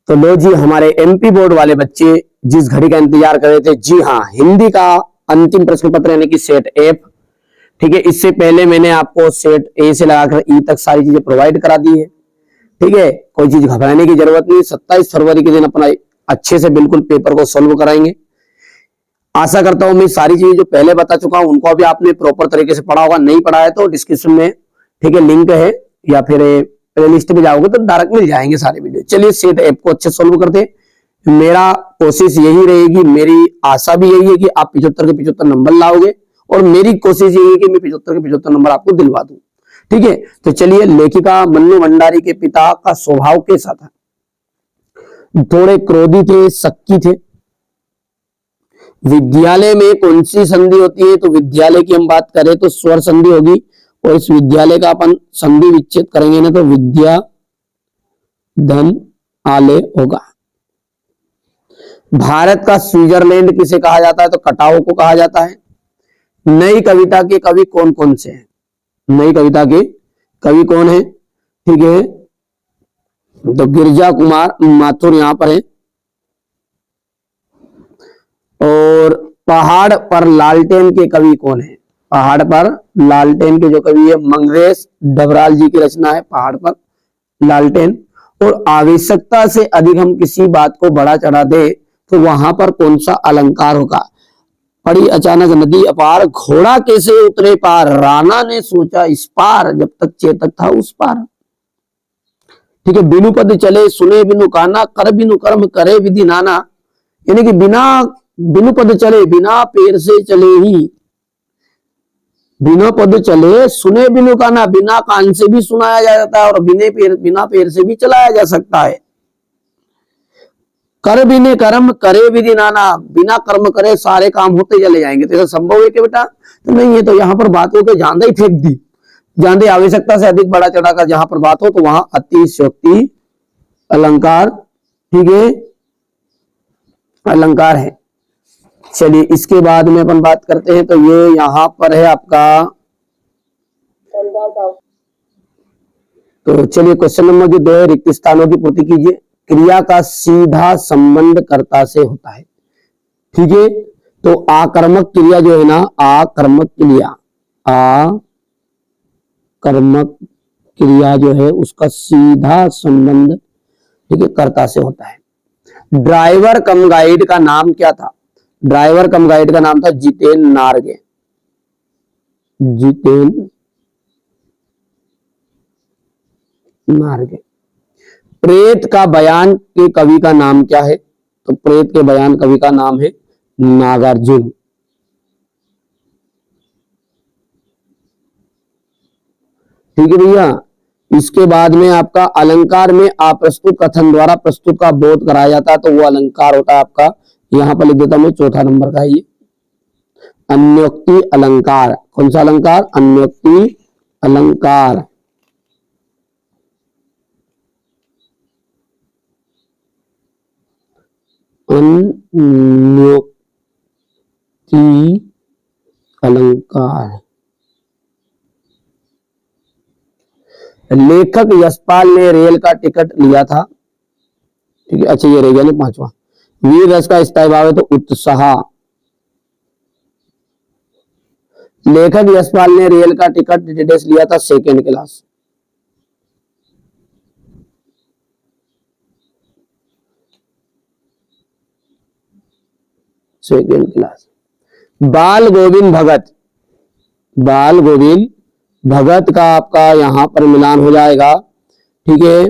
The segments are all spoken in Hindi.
तो लो जी, हमारे एमपी बोर्ड वाले बच्चे जिस घड़ी का इंतजार कर रहे थे, जी हाँ, हिंदी का अंतिम प्रश्न पत्र यानी कि सेट एफ। ठीक है, इससे पहले मैंने आपको सेट ए से लगाकर ई तक सारी चीजें प्रोवाइड करा दी है। ठीक है, कोई चीज घबराने की जरूरत नहीं। 27 फरवरी के दिन अपना अच्छे से बिल्कुल पेपर को सोल्व कराएंगे। आशा करता हूं मैं सारी चीजें जो पहले बता चुका हूं उनको भी आपने प्रॉपर तरीके से पढ़ा होगा। नहीं पढ़ा है तो डिस्क्रिप्शन में ठीक है लिंक है, या फिर प्लेलिस्ट पे जाओगे तो डायरेक्ट मिल जाएंगे सारे वीडियो। चलिए सेट ऐप को अच्छे सोल्व करते हैं। मेरा कोशिश यही रहेगी, मेरी आशा भी यही है कि आप 75 के 75 नंबर लाओगे, और मेरी कोशिश यही है कि मैं 75 के 75 नंबर आपको दिलवा दूं। ठीक है, तो चलिए, लेखिका मन्नू भंडारी के पिता का स्वभाव कैसा था? थोड़े क्रोधी थे, शक्की थे। विद्यालय में कौन सी संधि होती है? तो विद्यालय की हम बात करें तो स्वर संधि होगी, और इस विद्यालय का अपन संधि विच्छेद करेंगे ना तो विद्या धन आलय होगा। भारत का स्विट्जरलैंड किसे कहा जाता है? तो कटाओ को कहा जाता है। नई कविता के कवि कौन कौन से हैं? नई कविता के कवि कौन है? ठीक है, तो गिरिजा कुमार माथुर यहां पर है। और पहाड़ पर लालटेन के कवि कौन है? पहाड़ पर लालटेन के जो कवि है मंगरेश डबराल जी की रचना है पहाड़ पर लालटेन। और आवश्यकता से अधिक हम किसी बात को बढ़ा चढ़ा दे तो वहां पर कौन सा अलंकार होगा? पड़ी अचानक नदी अपार, घोड़ा कैसे उतरे पार, राणा ने सोचा इस पार, जब तक चेतक था उस पार। ठीक है, बिनु पद चले सुने बिनु काना, कर बिनु कर्म करे विधि नाना। यानी कि बिनु पद चले, बिना पैर से चले ही, बिना पद चले सुने बिनु काना, बिना कान से भी सुनाया जा जाता है और बिना पैर से भी चलाया जा सकता है। कर बिने कर्म करे विधि नाना, बिना कर्म करे सारे काम होते चले जाएंगे। तो ऐसा संभव है कि बेटा? तो नहीं है। तो यहां पर बात हो के जांदे ही फेंक दी। जांदे आवश्यकता से अधिक बड़ा चढ़ाकर जहां पर बात हो तो वहां अतिशयोक्ति अलंकार, ठीक है, अलंकार है। चलिए, इसके बाद में अपन बात करते हैं। तो ये यहां पर है आपका, तो चलिए क्वेश्चन नंबर जो 2 है, रिक्त स्थानों की पूर्ति कीजिए। क्रिया का सीधा संबंध कर्ता से होता है। ठीक है, तो आकर्मक क्रिया जो है ना, आकर्मक क्रिया जो है उसका सीधा संबंध ठीक है कर्ता से होता है। ड्राइवर कम गाइड का नाम क्या था? ड्राइवर कम गाइड का नाम था जितेन नारगे। जितेन नारगे। प्रेत का बयान के कवि का नाम क्या है? तो प्रेत के बयान कवि का नाम है नागार्जुन। ठीक है भैया, इसके बाद में आपका अलंकार में अप्रस्तुत कथन द्वारा प्रस्तुत का बोध कराया जाता है, तो वो अलंकार होता है आपका, यहां पर लिख देता हूं मैं, 4था नंबर का है ये, अन्योक्ति अलंकार। कौन सा अलंकार? अन्योक्ति अलंकार। अन्योक्ति अलंकार। लेखक यशपाल ने रेल का टिकट लिया था। ठीक है, अच्छा ये रह गया ना 5वां। वीर रस का स्थायी भाव है तो उत्साह। लेखक यशपाल ने रेल का टिकट डिटेल्स लिया था 2nd क्लास। Second class. बाल गोविंद भगत का आपका यहां पर मिलान हो जाएगा। ठीक है,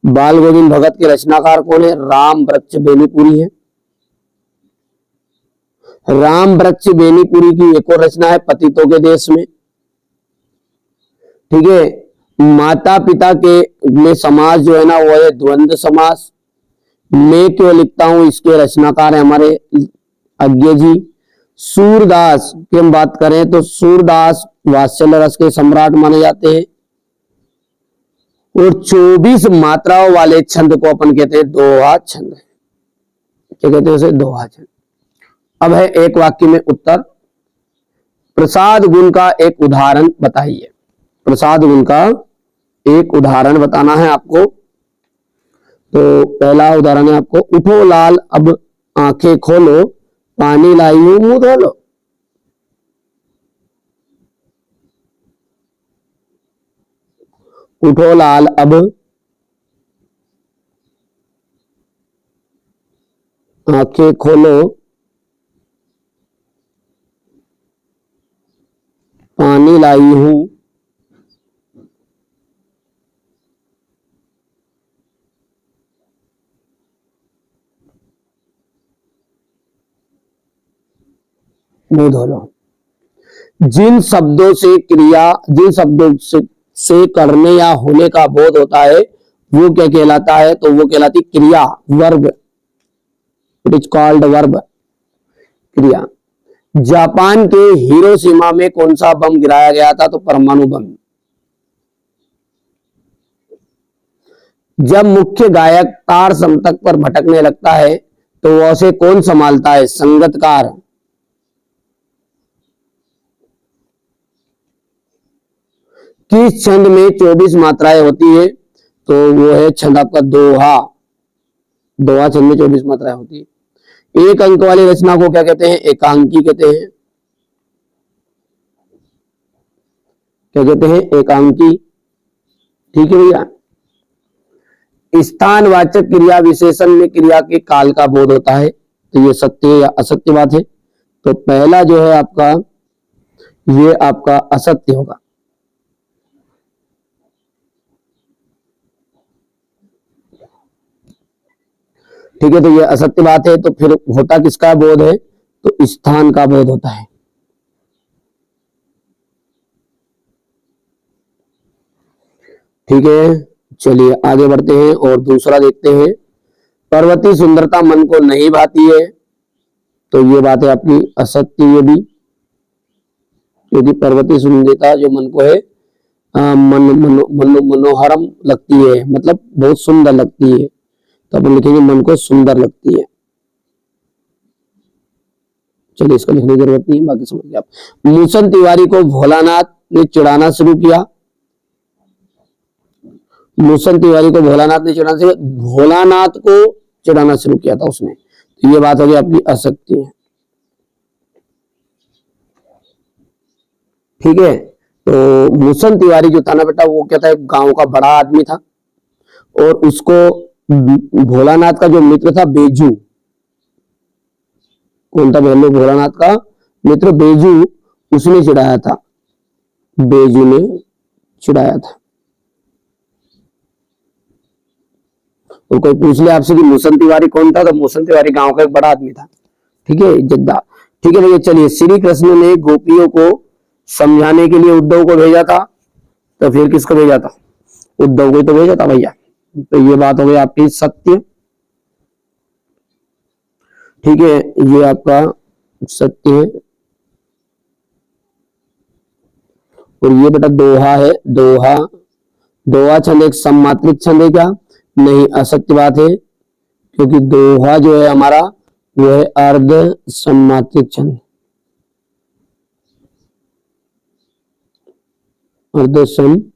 बाल गोविंद भगत के रचनाकार कौन है? राम वृक्ष बेनीपुरी है। राम वृक्ष बेनीपुरी की एक और रचना है पतितों के देश में। ठीक है, माता पिता के में समास जो है ना वो है द्वंद्व समास। मैं क्यों लिखता हूं, इसके रचनाकार है हमारे अज्ञे जी। सूरदास की हम बात करें तो सूरदास वात्सल्य रस के सम्राट माने जाते हैं। और 24 मात्राओं वाले छंद को अपन कहते हैं दोहा छंद। क्या कहते हैं उसे? दोहा छंद। अब है एक वाक्य में उत्तर। प्रसाद गुण का एक उदाहरण बताइए। प्रसाद गुण का एक उदाहरण बताना है आपको। तो पहला उदाहरण है आपको, उठो लाल अब आंखें खोलो, पानी लाई हूं मुंह धो लो। उठो लाल अब आंखें खोलो, पानी लाई हूं मुंह धो लो। जिन शब्दों से करने या होने का बोध होता है वो क्या कहलाता है? तो वो कहलाती क्रिया, verb. It is called verb, क्रिया। जापान के हिरोशिमा में कौन सा बम गिराया गया था? तो परमाणु बम। जब मुख्य गायक तार समतक पर भटकने लगता है तो उसे कौन संभालता है? संगतकार। किस छंद में 24 मात्राएं होती है? तो वो है छंद आपका दोहा। दोहा छंद में 24 मात्राएं होती है। एक अंक वाली रचना को क्या कहते हैं? एकांकी कहते हैं। क्या कहते हैं? एकांकी। ठीक है भैया। स्थानवाचक क्रिया विशेषण में क्रिया के काल का बोध होता है। तो ये सत्य या असत्य बात है? तो पहला जो है आपका, ये आपका असत्य होगा। ठीक है, तो ये असत्य बात है। तो फिर होता किसका बोध है? तो स्थान का बोध होता है। ठीक है, चलिए आगे बढ़ते हैं और दूसरा देखते हैं। पर्वतीय सुंदरता मन को नहीं भाती है। तो ये बात है आपकी असत्य, ये भी, क्योंकि पर्वतीय सुंदरता जो मन को है मनोहरम लगती है, मतलब बहुत सुंदर लगती है। तो अपन लिखेंगे मन को सुंदर लगती है। चलिए इसको लिखने की जरूरत नहीं है, बाकी समझिए आप। मूसन तिवारी को भोलानाथ ने चिढ़ाना शुरू किया। मूसन तिवारी को भोलानाथ ने चिढ़ाना शुरू, भोलानाथ को चिढ़ाना शुरू किया था उसने। तो ये बात होगी आपकी असत्य है। ठीक है, तो मूसन तिवारी जो था ना बेटा, वो क्या था? गांव का बड़ा आदमी था और उसको भोलानाथ का जो मित्र था बेजू, कौन था? भोलानाथ का मित्र बेजू, उसने चिढ़ाया था। बेजू ने चिढ़ाया था। तो कोई पूछ ले आपसे कि मूसन तिवारी कौन था? तो मूसन तिवारी गांव का एक बड़ा आदमी था। ठीक है, इज्जतदार। ठीक है भैया, चलिए। श्री कृष्ण ने गोपियों को समझाने के लिए उद्धव को भेजा था। तो फिर किसको भेजा था? उद्धव को तो भेजा था भैया। तो ये बात हो गई आपकी सत्य। ठीक है, ये आपका सत्य है। और ये बेटा दोहा है। दोहा, दोहा छंद एक सममात्रिक छंद है क्या? नहीं, असत्य बात है, क्योंकि दोहा जो है हमारा वो है अर्ध सममात्रिक छंद। अर्ध सममात्रिक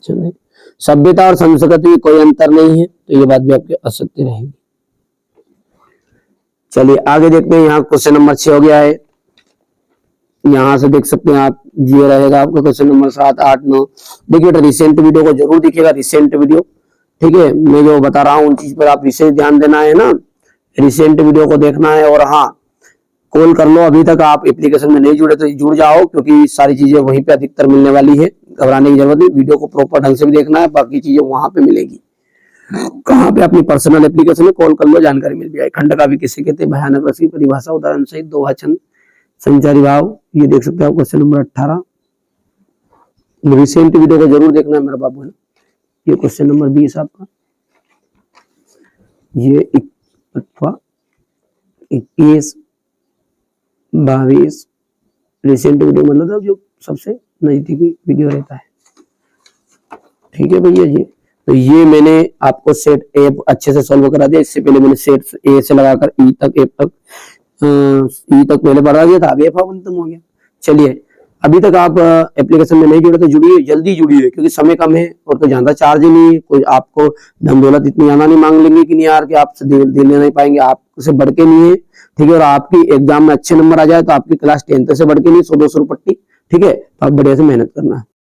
छंद। सभ्यता और संस्कृति में कोई अंतर नहीं है। तो ये बात भी आपके असत्य रहेगी। चलिए आगे देखते हैं। यहाँ क्वेश्चन नंबर 6 हो गया है। यहां से देख सकते हैं आप, ये रहेगा आपका क्वेश्चन नंबर 7, 8, 9। देखिए बेटा, रिसेंट वीडियो को जरूर देखिएगा, रिसेंट वीडियो। ठीक है, मैं जो बता रहा हूँ उन चीज पर आप विशेष ध्यान देना है ना, रिसेंट वीडियो को देखना है। और हाँ, कॉल कर लो। अभी तक आप एप्लीकेशन में नहीं जुड़े तो जुड़ जाओ, क्योंकि सारी चीजें वहीं पे अधिकतर मिलने वाली है। घबराने की जरूरत नहीं, वीडियो को प्रॉपर ढंग से भी देखना है, बाकी चीजें वहां पे मिलेगी। कहाँ पे? अपनी पर्सनल एप्लीकेशन में कॉल कर लो, जानकारी मिल जाए। खंड का भी किसे कहते हैं? भयानक रसी, परिभाषा, उदाहरण सहित, दोहा छंद, संचारी भाव। ये देख सकते हो आप क्वेश्चन नंबर 18। रिसेंट वीडियो को जरूर देखना है मेरा बाबू, है ना। ये क्वेश्चन नंबर 20 आपका, ये 21, 22 रिसेंट वीडियो मतलब जो सबसे नजदीकी वीडियो रहता है। ठीक है भैया जी। तो ये मैंने आपको सेट ए अच्छे से सॉल्व करा दिया। इससे पहले मैंने सेट ए से लगाकर ई तक, एफ तक, ई तक पहले बढ़ा दिया था। अब एफ खत्म हो गया। चलिए अभी तक आप एप्लीकेशन में नहीं जुड़े तो जुड़िए, जल्दी जुड़िए, क्योंकि समय कम है और कोई ज्यादा चार्ज ही नहीं है, कोई आपको धन दौलत इतनी ज्यादा नहीं मांग लेंगे कि नहीं यार कि आपसे दे नहीं पाएंगे, आपसे बढ़ के नहीं है, ठीक है। और आपकी एग्जाम में अच्छे नंबर आ जाए तो आपकी क्लास 10th से बढ़ के नहीं, 100-200 पट्टी, ठीक है। तो आप बढ़िया से मेहनत करना।